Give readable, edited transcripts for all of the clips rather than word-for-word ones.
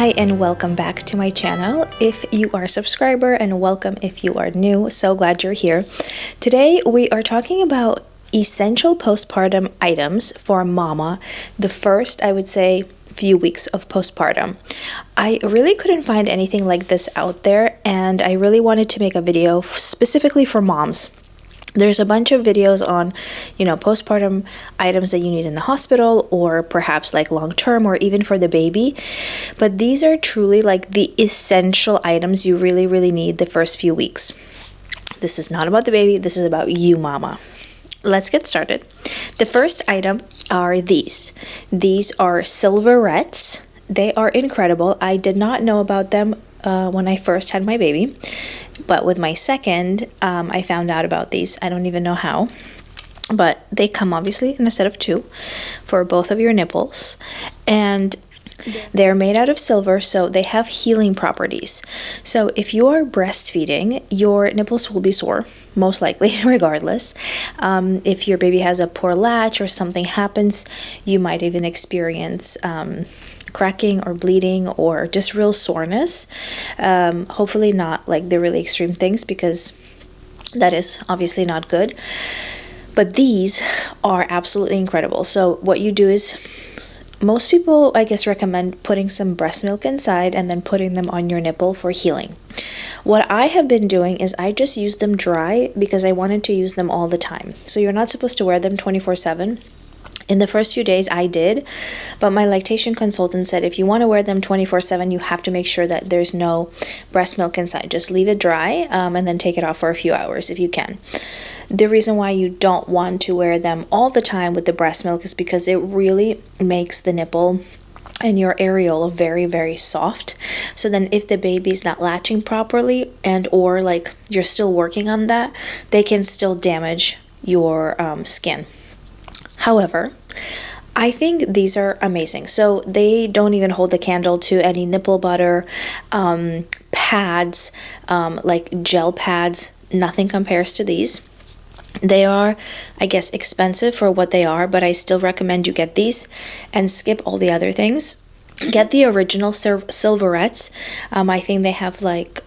Hi and welcome back to my channel. If you are a subscriber, and welcome if you are new, so glad you're here. Today we are talking about essential postpartum items for mama, the first, I would say, few weeks of postpartum. I really couldn't find anything like this out there, and I really wanted to make a video specifically for moms. There's a bunch of videos on, postpartum items that you need in the hospital, or perhaps like long term, or even for the baby. But these are truly like the essential items you really need the first few weeks. This is not about the baby, this is about you, mama. Let's get started. The first item are these. These are silverettes. They are incredible. I did not know about them when I first had my baby. But with my second, I found out about these. I don't even know how. But they come obviously in a set of 2 for both of your nipples. And they're made out of silver, so they have healing properties. So if you are breastfeeding, your nipples will be sore, most likely, regardless. If your baby has a poor latch or something happens, you might even experience cracking or bleeding or just real soreness. Hopefully not like the really extreme things, because that is obviously not good. But these are absolutely incredible. So what you do is, most people, I guess, recommend putting some breast milk inside and then putting them on your nipple for healing. What I have been doing is I just use them dry because I wanted to use them all the time. So you're not supposed to wear them 24/7. In the first few days I did, but my lactation consultant said if you want to wear them 24/7, you have to make sure that there's no breast milk inside. Just leave it dry and then take it off for a few hours if you can. The reason why you don't want to wear them all the time with the breast milk is because it really makes the nipple and your areola very soft. So then if the baby's not latching properly, and or like you're still working on that, they can still damage your skin. However, I think these are amazing. So they don't even hold a candle to any nipple butter, pads, like gel pads. Nothing compares to these. They are, I guess, expensive for what they are, but I still recommend you get these and skip all the other things. Get the original silverettes. I think they have like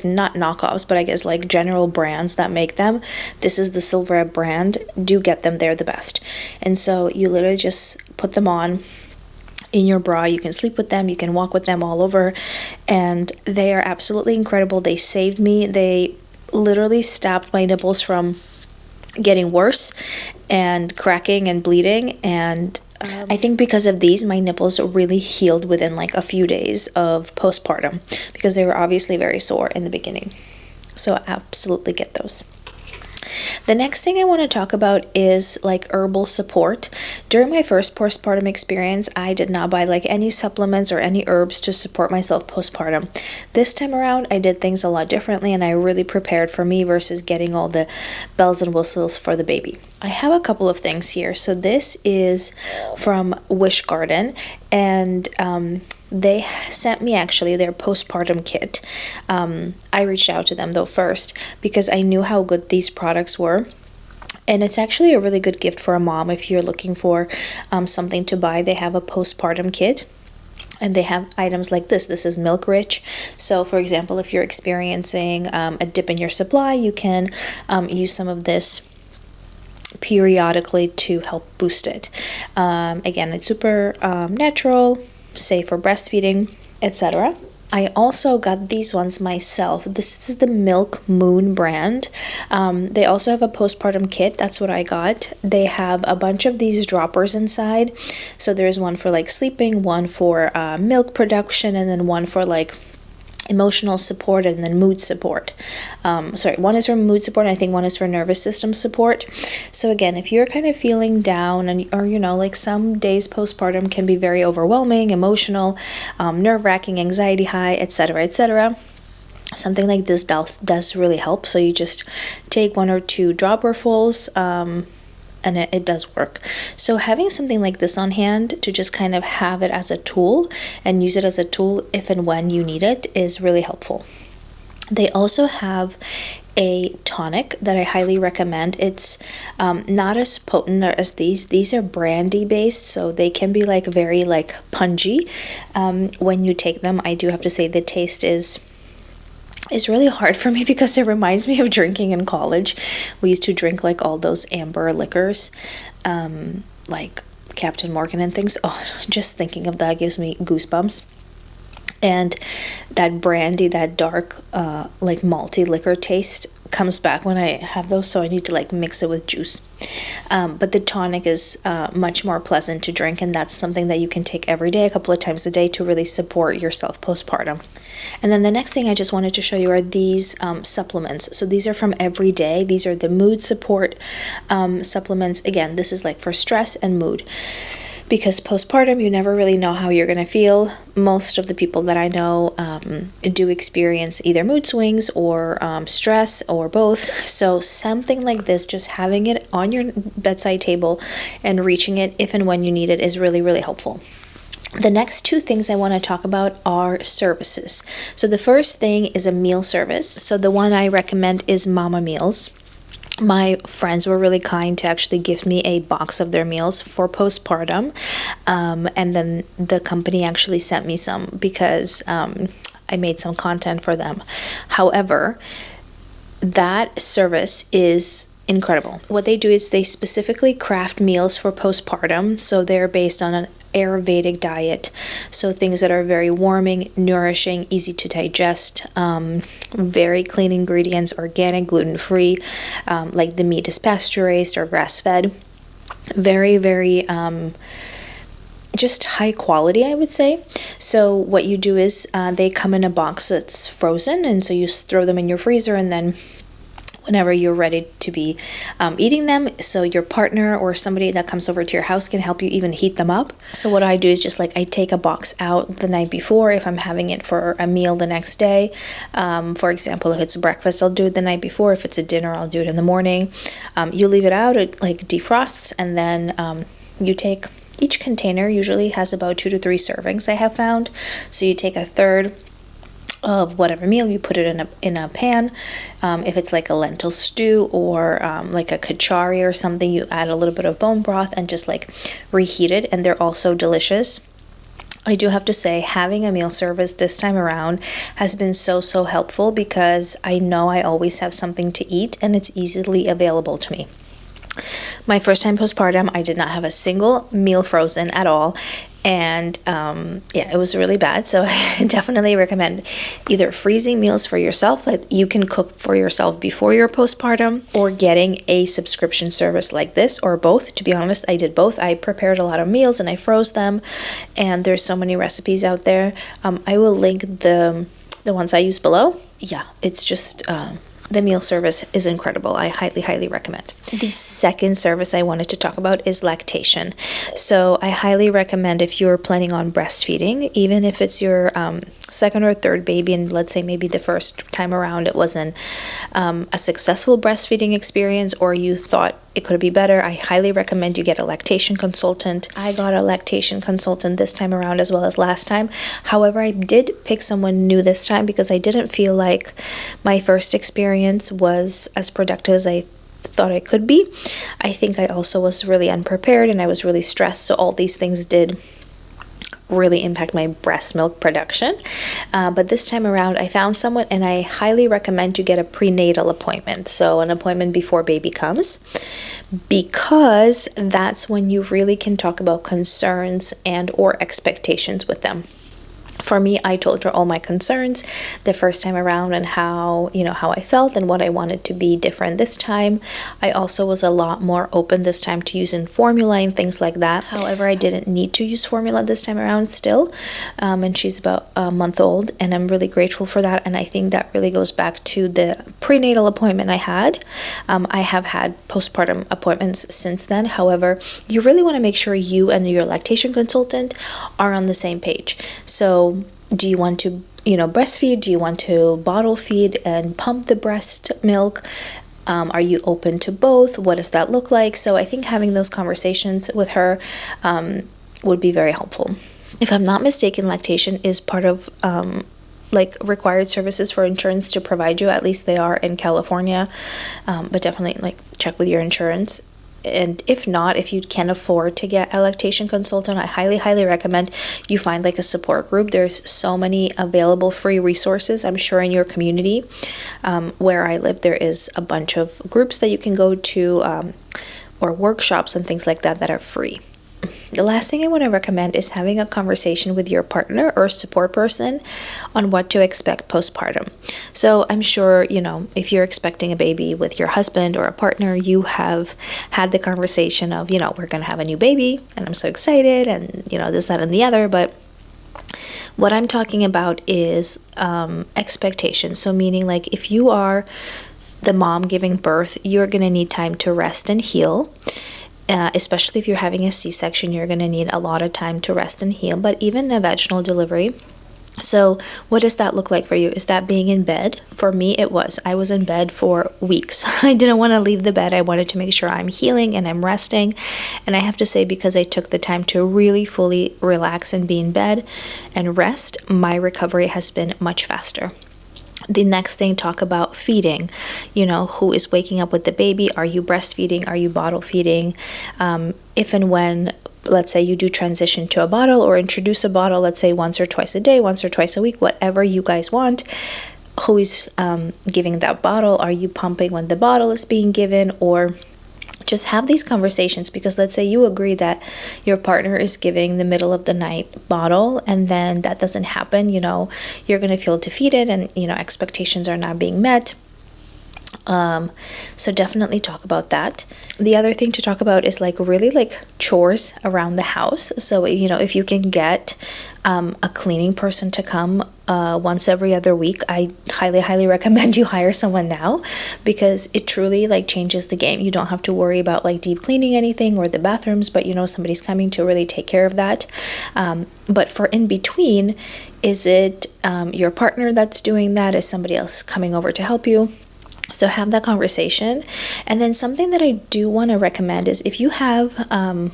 not knockoffs, but I guess like general brands that make them. This is the Silverette brand. Do get them, they're the best. And so you literally just put them on in your bra. You can sleep with them, you can walk with them all over, and they are absolutely incredible. They saved me. They literally stopped my nipples from getting worse and cracking and bleeding, and I think because of these, my nipples really healed within like a few days of postpartum, because they were obviously very sore in the beginning. So absolutely get those. The next thing I want to talk about is like herbal support. During my first postpartum experience, I did not buy like any supplements or any herbs to support myself postpartum. This time around, I did things a lot differently, and I really prepared for me versus getting all the bells and whistles for the baby. I have a couple of things here. So this is from Wish Garden, and they sent me actually their postpartum kit. I reached out to them though first because I knew how good these products were. And it's actually a really good gift for a mom if you're looking for something to buy. They have a postpartum kit, and they have items like this. This is milk rich. So for example, if you're experiencing a dip in your supply, you can use some of this periodically to help boost it. Again, it's super natural, safe for breastfeeding, etc. I also got these ones myself. This is the Milk Moon brand. They also have a postpartum kit. That's what I got. They have a bunch of these droppers inside. So there's one for like sleeping, one for milk production, and then one for like emotional support, and then mood support. One is for mood support, and I think one is for nervous system support. So again, if you're kind of feeling down, or like some days postpartum can be very overwhelming, emotional, nerve-wracking, anxiety high, etc., something like this does really help. So you just take 1 or 2 dropperfuls, and it does work. So having something like this on hand to just kind of have it as a tool and use it as a tool if and when you need it is really helpful. They also have a tonic that I highly recommend. It's not as potent as these. These are brandy based, so they can be like very like pungy when you take them. I do have to say the taste is really hard for me because it reminds me of drinking in college. We used to drink like all those amber liquors, like Captain Morgan and things. Oh, just thinking of that gives me goosebumps. And that brandy, that dark, like malty liquor taste comes back when I have those, so I need to like mix it with juice. But the tonic is much more pleasant to drink, and that's something that you can take every day, a couple of times a day, to really support yourself postpartum. And then the next thing I just wanted to show you are these supplements. So these are from Every Day. These are the mood support supplements. Again, this is like for stress and mood, because postpartum, you never really know how you're going to feel. Most of the people that I know do experience either mood swings or stress or both. So something like this, just having it on your bedside table and reaching it if and when you need it, is really, really helpful. The next two things I want to talk about are services. So the first thing is a meal service. So the one I recommend is Mama Meals. My friends were really kind to actually give me a box of their meals for postpartum, and then the company actually sent me some because I made some content for them. However, that service is incredible. What they do is they specifically craft meals for postpartum, so they're based on an Ayurvedic diet, so things that are very warming, nourishing, easy to digest, very clean ingredients, organic, gluten-free, like the meat is pasture-raised or grass-fed, very, very just high quality, I would say. So what you do is they come in a box that's frozen, and so you throw them in your freezer, and then whenever you're ready to be eating them, so your partner or somebody that comes over to your house can help you even heat them up. So what I do is just like I take a box out the night before if I'm having it for a meal the next day. For example, if it's breakfast, I'll do it the night before. If it's a dinner, I'll do it in the morning. You leave it out, it like defrosts, and then you take each container usually has about 2 to 3 servings, I have found. So you take a third of whatever meal, you put it in a pan. If it's like a lentil stew or like a kachari or something, you add a little bit of bone broth and just like reheat it, and they're also delicious. I do have to say, having a meal service this time around has been so helpful, because I know I always have something to eat and it's easily available to me. My first time postpartum, I did not have a single meal frozen at all. And yeah, it was really bad. So I definitely recommend either freezing meals for yourself that you can cook for yourself before your postpartum, or getting a subscription service like this, or both. To be honest, I did both. I prepared a lot of meals and I froze them, and there's so many recipes out there. I will link the ones I use below. Yeah, it's just the meal service is incredible. I highly recommend. The second service I wanted to talk about is lactation. So I highly recommend, if you're planning on breastfeeding, even if it's your second or third baby, and let's say maybe the first time around it wasn't a successful breastfeeding experience, or you thought it could be better, I highly recommend you get a lactation consultant. I got a lactation consultant this time around as well as last time. However, I did pick someone new this time because I didn't feel like my first experience was as productive as I thought I could be. I think I also was really unprepared and I was really stressed, so all these things did really impact my breast milk production. But this time around, I found someone, and I highly recommend you get a prenatal appointment. So an appointment before baby comes, because that's when you really can talk about concerns and or expectations with them. For me, I told her all my concerns the first time around, and how I felt and what I wanted to be different this time. I also was a lot more open this time to using formula and things like that. However, I didn't need to use formula this time around still, and she's about a month old, and I'm really grateful for that. And I think that really goes back to the prenatal appointment I had. I have had postpartum appointments since then. However, you really want to make sure you and your lactation consultant are on the same page. So do you want to, breastfeed? Do you want to bottle feed and pump the breast milk? Are you open to both? What does that look like? So I think having those conversations with her would be very helpful. If I'm not mistaken, lactation is part of like required services for insurance to provide you. At least they are in California, but definitely like check with your insurance. And if not, if you can't afford to get a lactation consultant, I highly recommend you find like a support group. There's so many available free resources, I'm sure, in your community. Where I live, there is a bunch of groups that you can go to, or workshops and things like that that are free. The last thing I want to recommend is having a conversation with your partner or support person on what to expect postpartum. So I'm sure, you know, if you're expecting a baby with your husband or a partner, you have had the conversation of, you know, we're going to have a new baby and I'm so excited and, you know, this, that, and the other. But what I'm talking about is expectations. So meaning like if you are the mom giving birth, you're going to need time to rest and heal. Especially if you're having a C-section, you're going to need a lot of time to rest and heal, but even a vaginal delivery. So what does that look like for you? Is that being in bed? For me, it was. I was in bed for weeks. I didn't want to leave the bed. I wanted to make sure I'm healing and I'm resting. And I have to say, because I took the time to really fully relax and be in bed and rest, my recovery has been much faster. The next thing, talk about feeding. You know, who is waking up with the baby? Are you breastfeeding? Are you bottle feeding? If and when, let's say you do transition to a bottle or introduce a bottle, let's say once or twice a day, once or twice a week, whatever you guys want, who is giving that bottle? Are you pumping when the bottle is being given? Or just have these conversations, because let's say you agree that your partner is giving the middle of the night bottle and then that doesn't happen, you know, you're going to feel defeated and, you know, expectations are not being met. So definitely talk about that. The other thing to talk about is like really like chores around the house. So, you know, if you can get a cleaning person to come once every other week, I highly recommend you hire someone now, because it truly like changes the game. You don't have to worry about like deep cleaning anything or the bathrooms, but you know somebody's coming to really take care of that. But for in between, is it your partner that's doing that? Is somebody else coming over to help you? So have that conversation. And then something that I do want to recommend is if you have, I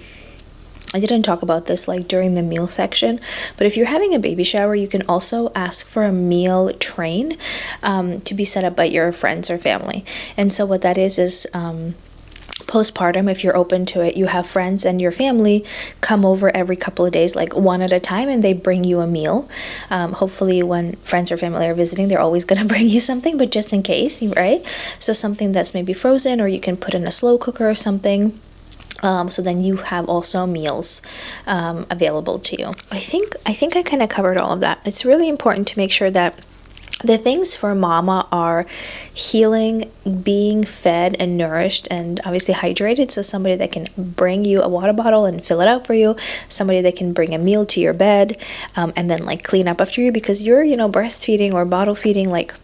didn't talk about this like during the meal section, but if you're having a baby shower, you can also ask for a meal train to be set up by your friends or family. And so what that is postpartum, if you're open to it, you have friends and your family come over every couple of days, like one at a time, and they bring you a meal. Hopefully when friends or family are visiting, they're always going to bring you something, but just in case, right? So something that's maybe frozen, or you can put in a slow cooker or something. So then you have also meals available to you. I think I kind of covered all of that. It's really important to make sure that the things for mama are healing, being fed and nourished, and obviously hydrated. So somebody that can bring you a water bottle and fill it up for you, somebody that can bring a meal to your bed, and then like clean up after you, because you're, you know, breastfeeding or bottle feeding like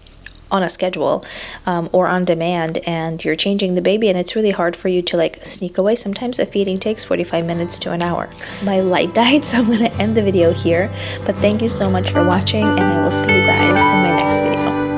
on a schedule or on demand, and you're changing the baby, and it's really hard for you to like sneak away. Sometimes a feeding takes 45 minutes to an hour. My light died, so I'm going to end the video here, but thank you so much for watching, and I will see you guys in my next video.